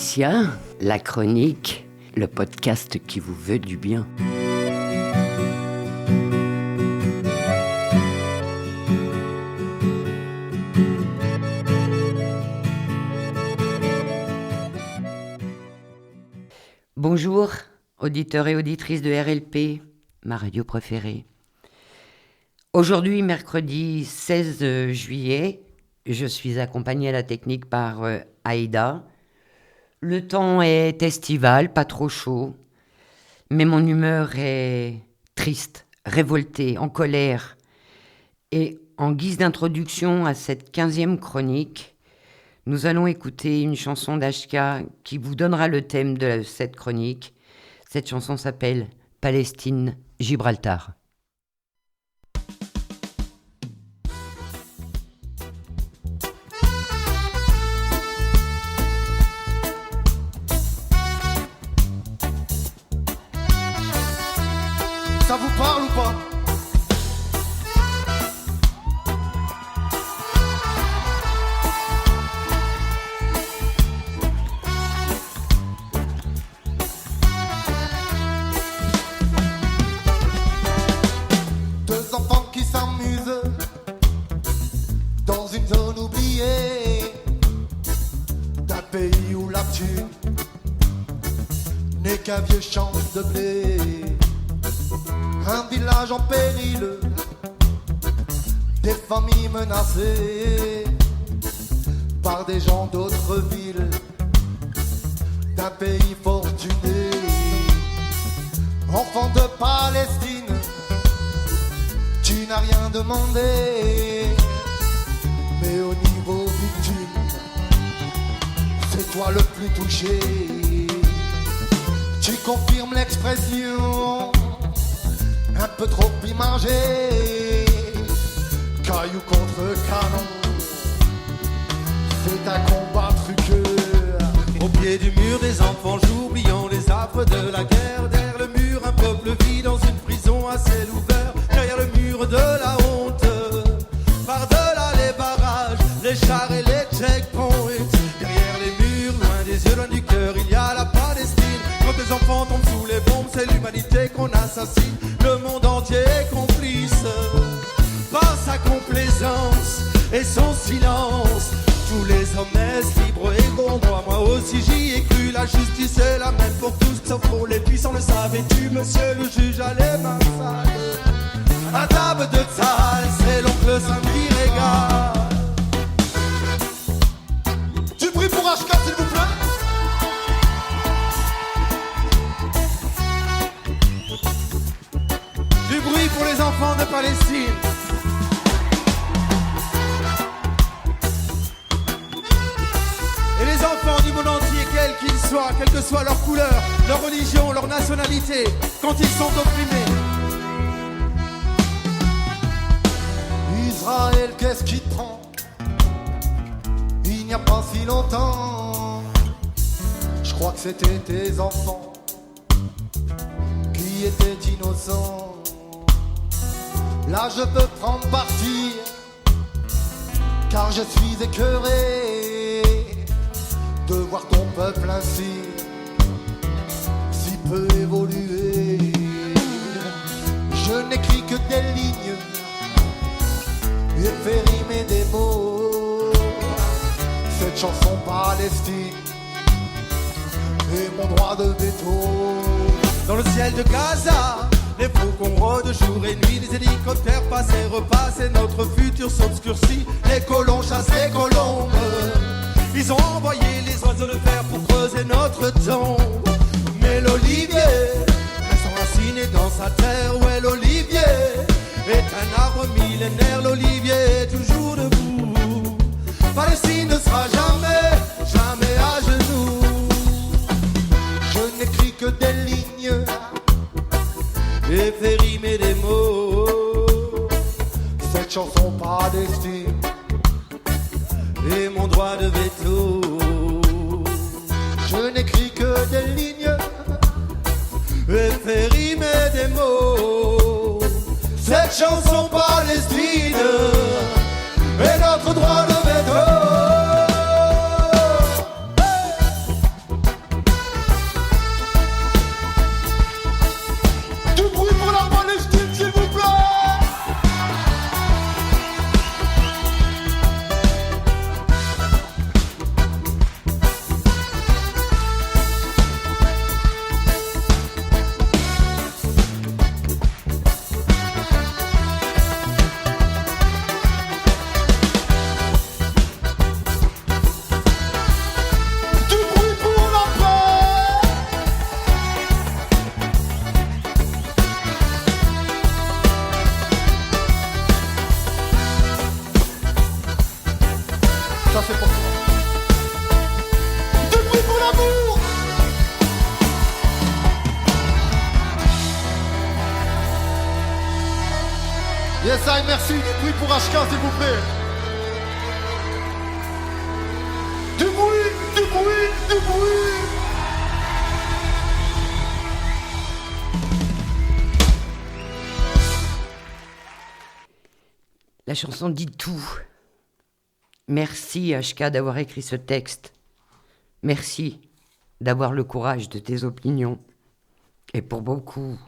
Patricia, la chronique, le podcast qui vous veut du bien. Bonjour, auditeurs et auditrices de RLP, ma radio préférée. Aujourd'hui, mercredi 16 juillet, je suis accompagnée à la technique par Aïda. Le temps est estival, pas trop chaud, mais mon humeur est triste, révoltée, en colère. Et en guise d'introduction à cette 15e chronique, nous allons écouter une chanson d'Ashka qui vous donnera le thème de cette chronique. Cette chanson s'appelle « Palestine, Gibraltar ». Ça vous parle ou pas? Deux enfants qui s'amusent dans une zone oubliée d'un pays où la thune n'est qu'un vieux champ de blé. Un village en péril, des familles menacées par des gens d'autres villes, d'un pays fortuné. Enfant de Palestine, tu n'as rien demandé, mais au niveau victime, c'est toi le plus touché. Tu confirmes l'expression un peu trop imagé, caillou contre canon, c'est un combat truqueux. Au pied du mur, des enfants jouent, oubliant les affres de la guerre. Derrière le mur, un peuple vit dans une prison à ciel ouvert. Derrière le mur de la honte, par-delà les barrages, les chars et les checkpoints. Derrière les murs, loin des yeux, loin du cœur, il y a la Palestine. Quand les enfants tombent sous les bombes, c'est l'humanité qu'on assassine. Le monde entier est complice par sa complaisance et son silence. Tous les hommes naissent libres et égaux. Moi aussi j'y ai cru. La justice est la même pour tous, sauf pour les puissants. Le savais-tu, monsieur le juge, allez massacre. Un table de Tzahal, c'est l'oncle Samedi Régal. Tu pries pour HK s'il vous plaît? Du bruit pour les enfants de Palestine. Et les enfants du monde entier, quels qu'ils soient, quelle que soit leur couleur, leur religion, leur nationalité, quand ils sont opprimés. Israël, qu'est-ce qui te prend? Il n'y a pas si longtemps, je crois que c'était tes enfants qui étaient innocents. Là je peux prendre parti, car je suis écœuré de voir ton peuple ainsi, si peu évolué. Je n'écris que des lignes et fais rimer des mots. Cette chanson Palestine et mon droit de veto. Dans le ciel de Gaza, les faucons rôdent jour et nuit, les hélicoptères passent et repassent et notre futur s'obscurcit. Les colons chassent les colombes, ils ont envoyé les oiseaux de fer pour creuser notre tombe. Mais l'olivier reste enraciné dans sa terre, ouais l'olivier est un arbre millénaire, l'olivier est toujours debout. Palestine ne sera jamais, jamais à genoux. Je n'écris que des lignes et fais rimer des mots. Cette chanson Palestine et mon droit de veto. Je n'écris que des lignes et fais rimer des mots. Cette chanson Palestine et notre droit de veto. Yes, I, merci. Du bruit pour HK, s'il vous plaît. Du bruit, du bruit, du bruit. La chanson dit tout. Merci HK d'avoir écrit ce texte. Merci d'avoir le courage de tes opinions. Et pour beaucoup,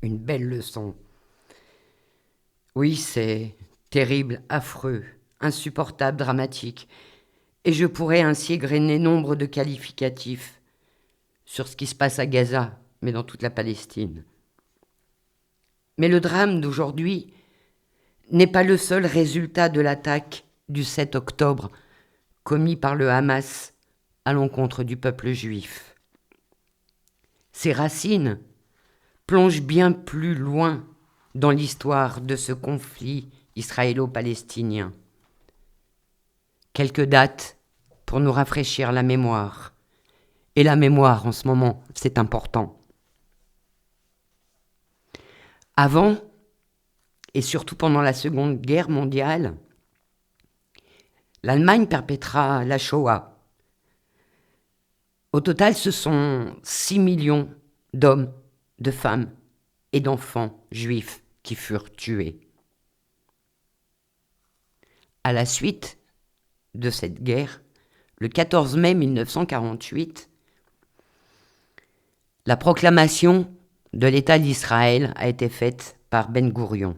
une belle leçon. Oui, c'est terrible, affreux, insupportable, dramatique. Et je pourrais ainsi égrener nombre de qualificatifs sur ce qui se passe à Gaza, mais dans toute la Palestine. Mais le drame d'aujourd'hui n'est pas le seul résultat de l'attaque du 7 octobre commis par le Hamas à l'encontre du peuple juif. Ses racines plongent bien plus loin dans l'histoire de ce conflit israélo-palestinien. Quelques dates pour nous rafraîchir la mémoire. Et la mémoire, en ce moment, c'est important. Avant, et surtout pendant la Seconde Guerre mondiale, l'Allemagne perpétra la Shoah. Au total, ce sont 6 millions d'hommes, de femmes et d'enfants juifs qui furent tués. À la suite de cette guerre, le 14 mai 1948, la proclamation de l'État d'Israël a été faite par Ben Gourion.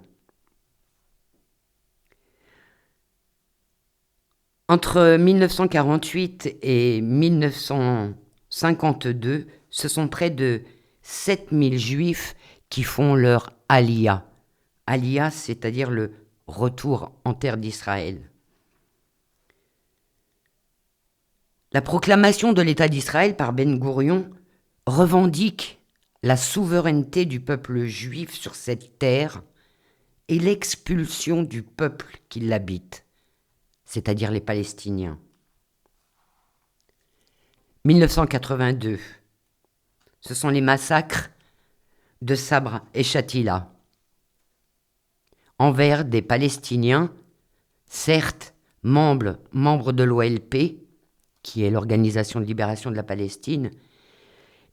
Entre 1948 et 1952, ce sont près de 7000 juifs qui font leur Aliyah. Aliyah, c'est-à-dire le retour en terre d'Israël. La proclamation de l'État d'Israël par Ben Gourion revendique la souveraineté du peuple juif sur cette terre et l'expulsion du peuple qui l'habite, c'est-à-dire les Palestiniens. 1982, ce sont les massacres de Sabra et Shatila envers des Palestiniens, certes membres de l'OLP, qui est l'Organisation de libération de la Palestine,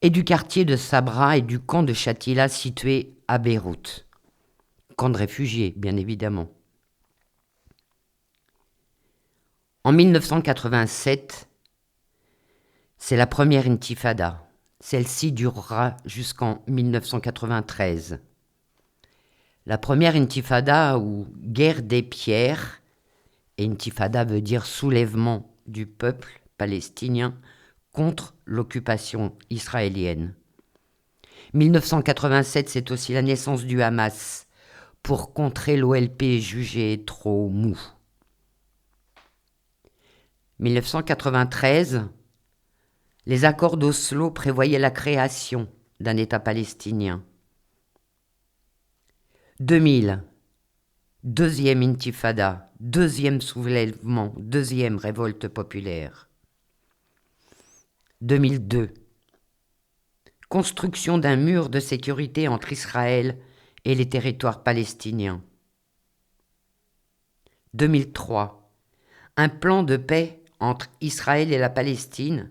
et du quartier de Sabra et du camp de Shatila situé à Beyrouth. Camp de réfugiés, bien évidemment. En 1987, c'est la première intifada. Celle-ci durera jusqu'en 1993. La première intifada, ou guerre des pierres, et intifada veut dire soulèvement du peuple palestinien contre l'occupation israélienne. 1987, c'est aussi la naissance du Hamas pour contrer l'OLP jugé trop mou. 1993, les accords d'Oslo prévoyaient la création d'un État palestinien. 2000, deuxième intifada, deuxième soulèvement, deuxième révolte populaire. 2002, construction d'un mur de sécurité entre Israël et les territoires palestiniens. 2003, un plan de paix entre Israël et la Palestine,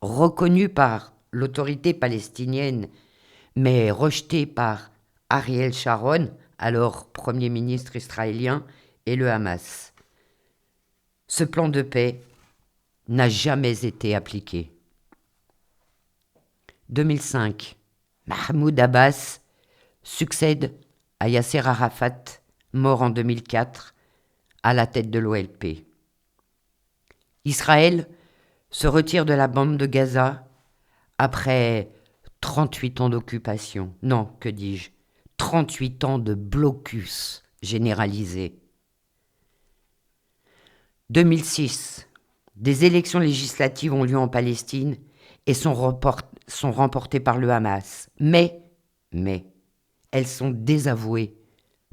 reconnu par l'autorité palestinienne, mais rejeté par Ariel Sharon, alors Premier ministre israélien, et le Hamas. Ce plan de paix n'a jamais été appliqué. 2005, Mahmoud Abbas succède à Yasser Arafat, mort en 2004, à la tête de l'OLP. Israël se retire de la bande de Gaza après 38 ans d'occupation. Non, que dis-je, 38 ans de blocus généralisé. 2006, des élections législatives ont lieu en Palestine et sont remportées par le Hamas. Mais, elles sont désavouées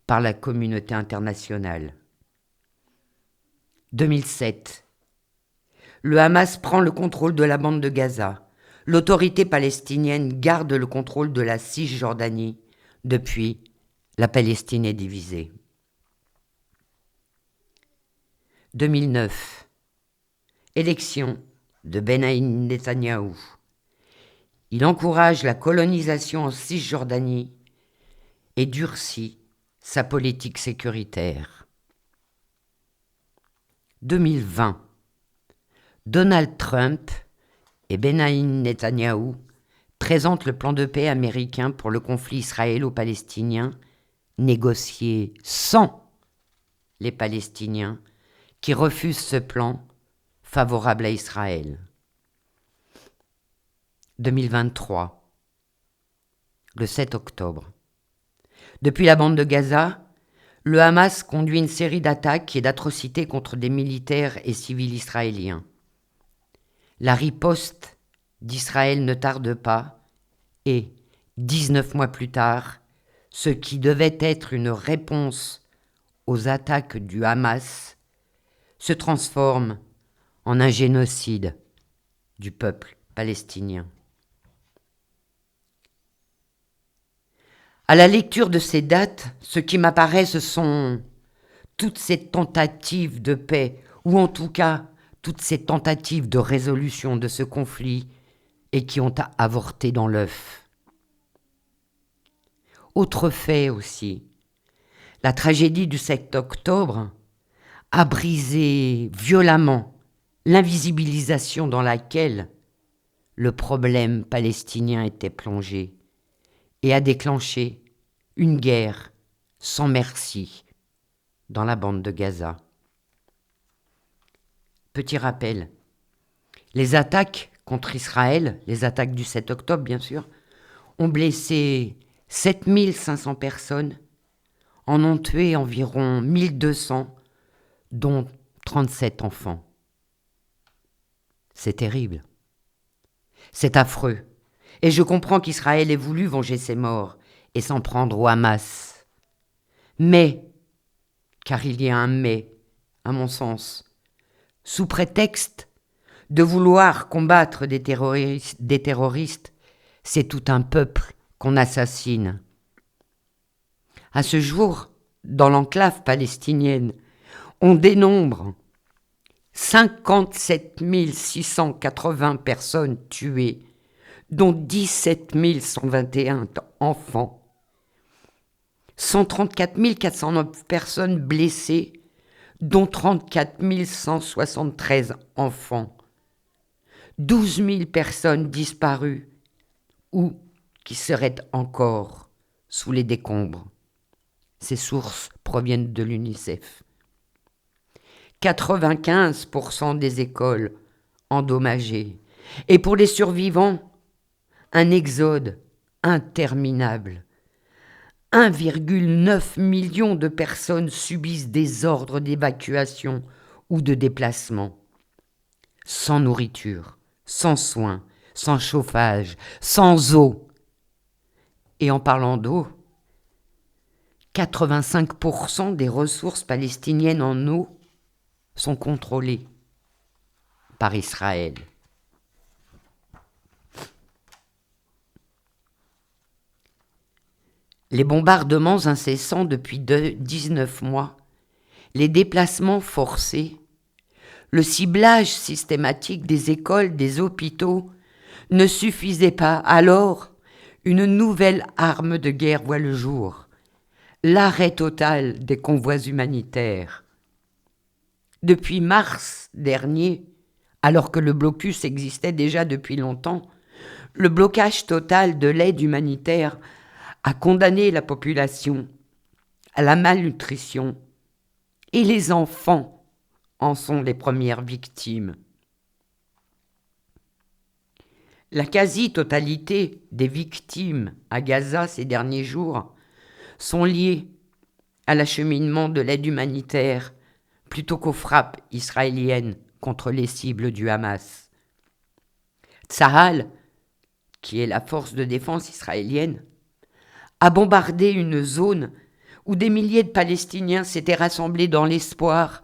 par la communauté internationale. 2007, le Hamas prend le contrôle de la bande de Gaza. L'autorité palestinienne garde le contrôle de la Cisjordanie. Depuis, la Palestine est divisée. 2009. Élection de Benyamin Netanyahou. Il encourage la colonisation en Cisjordanie et durcit sa politique sécuritaire. 2020. Donald Trump et Benyamin Netanyahou présentent le plan de paix américain pour le conflit israélo-palestinien, négocié sans les Palestiniens qui refusent ce plan favorable à Israël. 2023. Le 7 octobre. Depuis la bande de Gaza, le Hamas conduit une série d'attaques et d'atrocités contre des militaires et civils israéliens. La riposte d'Israël ne tarde pas et, 19 mois plus tard, ce qui devait être une réponse aux attaques du Hamas se transforme en un génocide du peuple palestinien. À la lecture de ces dates, ce qui m'apparaît, ce sont toutes ces tentatives de paix, ou en tout cas toutes ces tentatives de résolution de ce conflit et qui ont avorté dans l'œuf. Autre fait aussi, la tragédie du 7 octobre a brisé violemment l'invisibilisation dans laquelle le problème palestinien était plongé et a déclenché une guerre sans merci dans la bande de Gaza. Petit rappel, les attaques contre Israël, les attaques du 7 octobre bien sûr, ont blessé 7500 personnes, en ont tué environ 1200, dont 37 enfants. C'est terrible. C'est affreux. Et je comprends qu'Israël ait voulu venger ses morts et s'en prendre au Hamas. Mais, car il y a un mais, à mon sens, sous prétexte de vouloir combattre des terroristes, c'est tout un peuple qu'on assassine. À ce jour, dans l'enclave palestinienne, on dénombre 57 680 personnes tuées, dont 17 121 enfants, 134 409 personnes blessées, dont 34 173 enfants, 12 000 personnes disparues ou qui seraient encore sous les décombres. Ces sources proviennent de l'UNICEF. 95% des écoles endommagées. Et pour les survivants, un exode interminable. 1,9 million de personnes subissent des ordres d'évacuation ou de déplacement. Sans nourriture, sans soins, sans chauffage, sans eau. Et en parlant d'eau, 85% des ressources palestiniennes en eau sont contrôlées par Israël. Les bombardements incessants depuis 19 mois, les déplacements forcés, le ciblage systématique des écoles, des hôpitaux ne suffisaient pas. Alors, une nouvelle arme de guerre voit le jour, l'arrêt total des convois humanitaires. Depuis mars dernier, alors que le blocus existait déjà depuis longtemps, le blocage total de l'aide humanitaire a condamné la population à la malnutrition et les enfants en sont les premières victimes. La quasi-totalité des victimes à Gaza ces derniers jours sont liées à l'acheminement de l'aide humanitaire plutôt qu'aux frappes israéliennes contre les cibles du Hamas. Tsahal, qui est la force de défense israélienne, a bombardé une zone où des milliers de Palestiniens s'étaient rassemblés dans l'espoir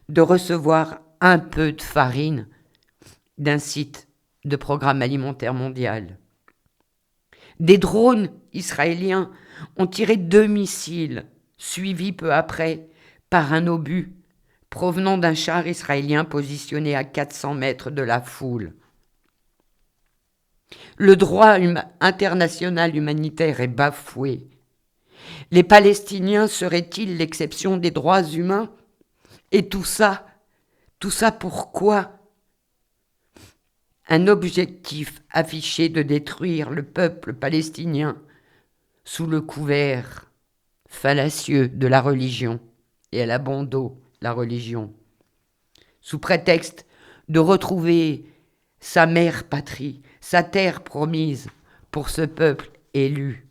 de recevoir un peu de farine d'un site de programme alimentaire mondial. Des drones israéliens ont tiré 2 missiles, suivis peu après par un obus provenant d'un char israélien positionné à 400 mètres de la foule. Le droit international humanitaire est bafoué. Les Palestiniens seraient-ils l'exception des droits humains? Et tout ça pourquoi? Un objectif affiché de détruire le peuple palestinien sous le couvert fallacieux de la religion, et elle a bon dos, la religion, sous prétexte de retrouver sa mère patrie, sa terre promise pour ce peuple élu.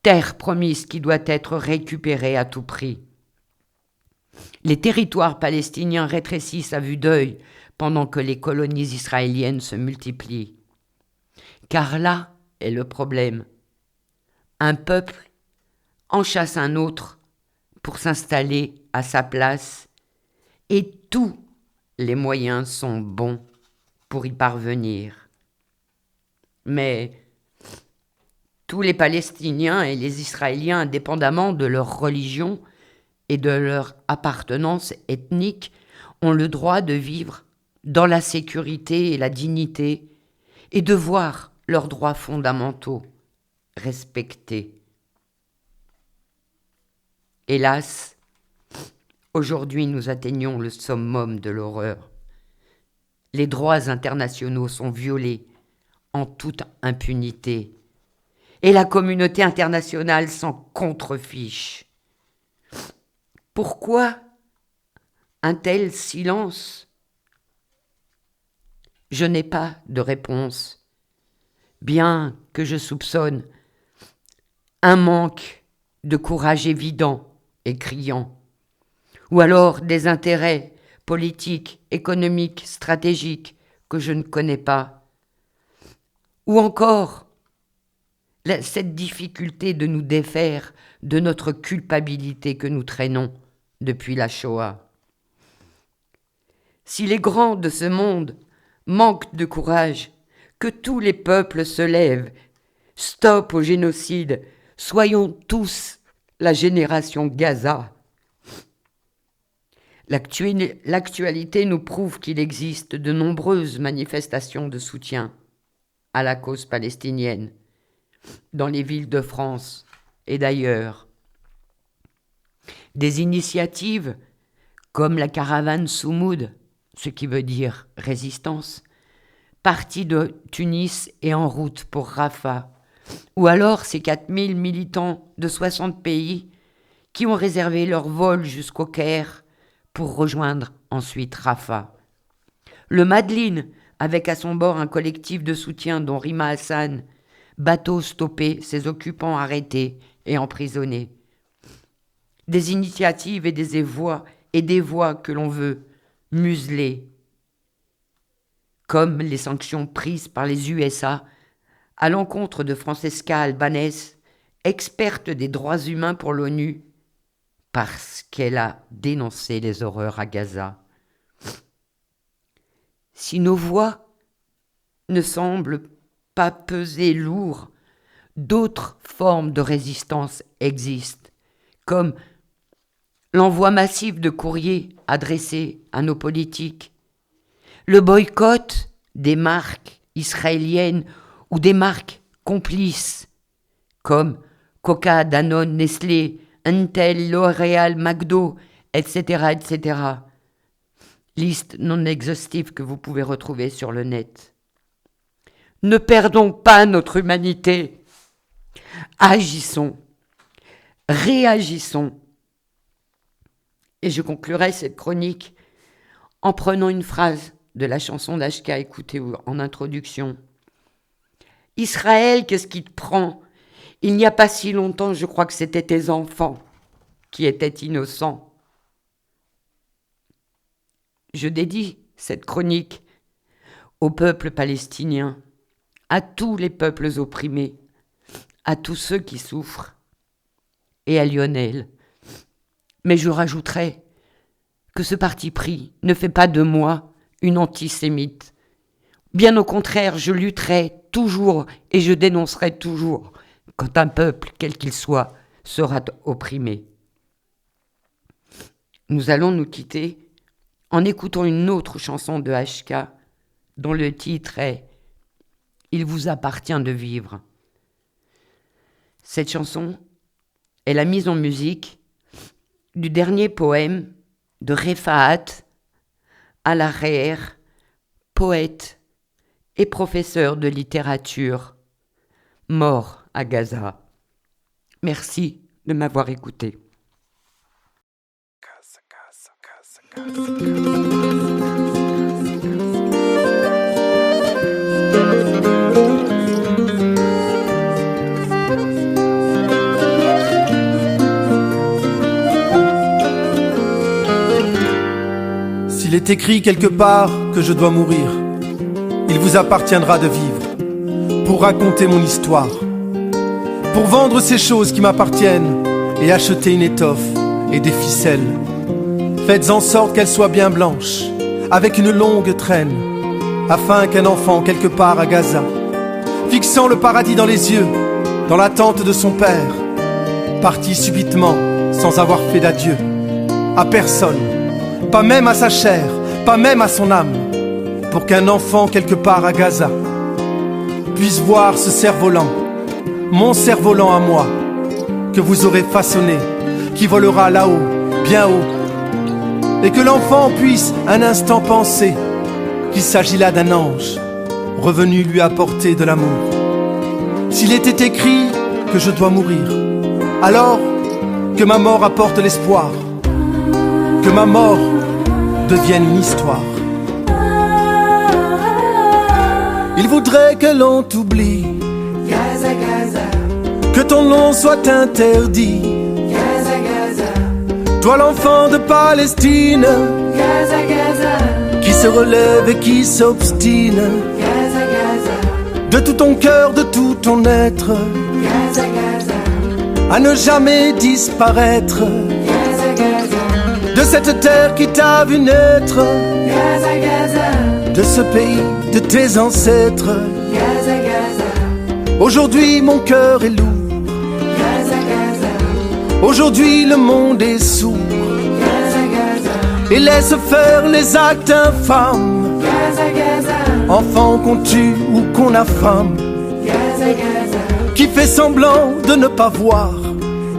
Terre promise qui doit être récupérée à tout prix. Les territoires palestiniens rétrécissent à vue d'œil pendant que les colonies israéliennes se multiplient. Car là est le problème. Un peuple en chasse un autre pour s'installer à sa place et tous les moyens sont bons pour y parvenir. Mais tous les Palestiniens et les Israéliens, indépendamment de leur religion et de leur appartenance ethnique, ont le droit de vivre dans la sécurité et la dignité et de voir leurs droits fondamentaux respectés. Hélas, aujourd'hui nous atteignons le summum de l'horreur. Les droits internationaux sont violés en toute impunité et la communauté internationale s'en contrefiche. Pourquoi un tel silence? Je n'ai pas de réponse, bien que je soupçonne un manque de courage évident et criant, ou alors des intérêts politiques, économiques, stratégiques que je ne connais pas, ou encore cette difficulté de nous défaire de notre culpabilité que nous traînons depuis la Shoah. Si les grands de ce monde manquent de courage, que tous les peuples se lèvent, stop au génocide, soyons tous la génération Gaza. L'actualité nous prouve qu'il existe de nombreuses manifestations de soutien à la cause palestinienne dans les villes de France et d'ailleurs. Des initiatives comme la caravane Soumoud, ce qui veut dire résistance, partie de Tunis et en route pour Rafah, ou alors ces 4000 militants de 60 pays qui ont réservé leur vol jusqu'au Caire pour rejoindre ensuite Rafah. Le Madeleine, avec à son bord un collectif de soutien dont Rima Hassan, bateau stoppé, ses occupants arrêtés et emprisonnés. Des initiatives et des voix que l'on veut museler, comme les sanctions prises par les USA à l'encontre de Francesca Albanese, experte des droits humains pour l'ONU, parce qu'elle a dénoncé les horreurs à Gaza. Si nos voix ne semblent pas peser lourd, d'autres formes de résistance existent, comme l'envoi massif de courriers adressés à nos politiques, le boycott des marques israéliennes ou des marques complices, comme Coca, Danone, Nestlé, Intel, L'Oréal, McDo, etc., etc. Liste non exhaustive que vous pouvez retrouver sur le net. Ne perdons pas notre humanité. Agissons, réagissons. Et je conclurai cette chronique en prenant une phrase de la chanson d'HK, écoutez en introduction. Israël, qu'est-ce qui te prend? Il n'y a pas si longtemps, je crois que c'était tes enfants qui étaient innocents. Je dédie cette chronique au peuple palestinien, à tous les peuples opprimés, à tous ceux qui souffrent, et à Lionel. Mais je rajouterai que ce parti pris ne fait pas de moi une antisémite. Bien au contraire, je lutterai toujours et je dénoncerai toujours quand un peuple, quel qu'il soit, sera opprimé. Nous allons nous quitter en écoutant une autre chanson de HK dont le titre est « Il vous appartient de vivre ». Cette chanson est la mise en musique du dernier poème de Refaat Alareer, poète et professeur de littérature, mort à Gaza. Merci de m'avoir écouté. S'il est écrit quelque part que je dois mourir, il vous appartiendra de vivre pour raconter mon histoire, pour vendre ces choses qui m'appartiennent et acheter une étoffe et des ficelles. Faites en sorte qu'elles soient bien blanches, avec une longue traîne, afin qu'un enfant quelque part à Gaza, fixant le paradis dans les yeux, dans l'attente de son père, parti subitement sans avoir fait d'adieu à personne, pas même à sa chair, pas même à son âme, pour qu'un enfant quelque part à Gaza puisse voir ce cerf-volant, mon cerf-volant à moi, que vous aurez façonné, qui volera là-haut, bien haut, et que l'enfant puisse un instant penser qu'il s'agit là d'un ange, revenu lui apporter de l'amour. S'il était écrit que je dois mourir, alors que ma mort apporte l'espoir, que ma mort devienne une histoire. Il voudrait que l'on t'oublie, Gaza, Gaza, que ton nom soit interdit. Gaza, Gaza, Toi l'enfant de Palestine, Gaza, Gaza, qui se relève et qui s'obstine, Gaza, Gaza, de tout ton cœur, de tout ton être, Gaza, Gaza, à ne jamais disparaître, Gaza, Gaza, de cette terre qui t'a vu naître, Gaza, Gaza, de ce pays de tes ancêtres. Gaza, Gaza, Aujourd'hui mon cœur est lourd, Gaza, Gaza, aujourd'hui le monde est sourd, Gaza, Gaza, et laisse faire les actes infâmes, Gaza, Gaza, enfants qu'on tue ou qu'on affame, Gaza, Gaza, qui fait semblant de ne pas voir,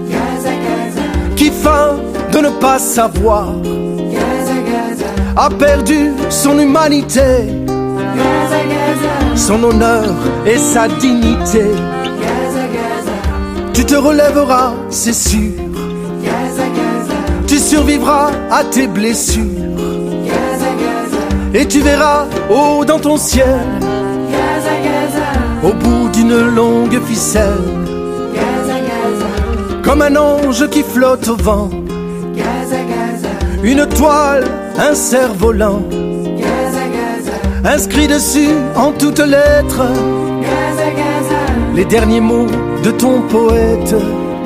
Gaza, Gaza, qui feint de ne pas savoir, Gaza, Gaza, a perdu son humanité, Gaza, Gaza, son honneur et sa dignité. Gaza, Gaza, Tu te relèveras, c'est sûr, Gaza, Gaza, tu survivras à tes blessures, Gaza, Gaza, et tu verras haut dans ton ciel, Gaza, Gaza, au bout d'une longue ficelle, Gaza, Gaza, comme un ange qui flotte au vent, Gaza, Gaza, une toile, un cerf-volant, Gaza, Gaza, inscrit dessus en toutes lettres Gaza, Gaza, les derniers mots de ton poète.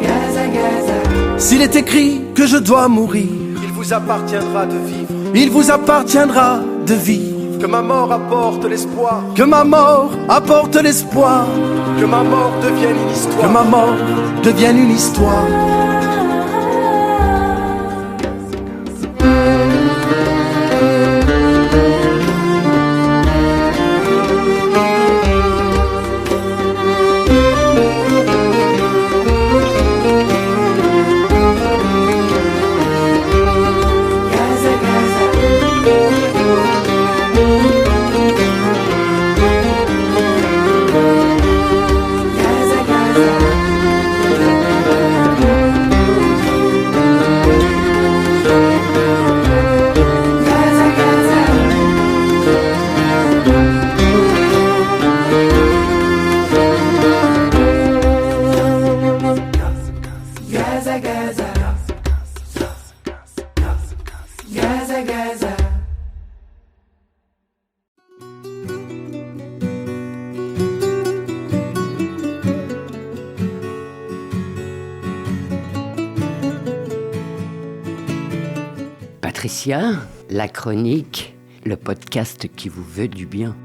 Gaza, Gaza, S'il est écrit que je dois mourir, il vous appartiendra de vivre. Il vous appartiendra de vivre. Que ma mort apporte l'espoir. Que ma mort apporte l'espoir. Que ma mort devienne une histoire. Que ma mort devienne une histoire. Gaza, Gaza, Gaza, Gaza, Gaza, Gaza, Gaza, Gaza, Gaza. Patricia, la chronique, le podcast qui vous veut du bien.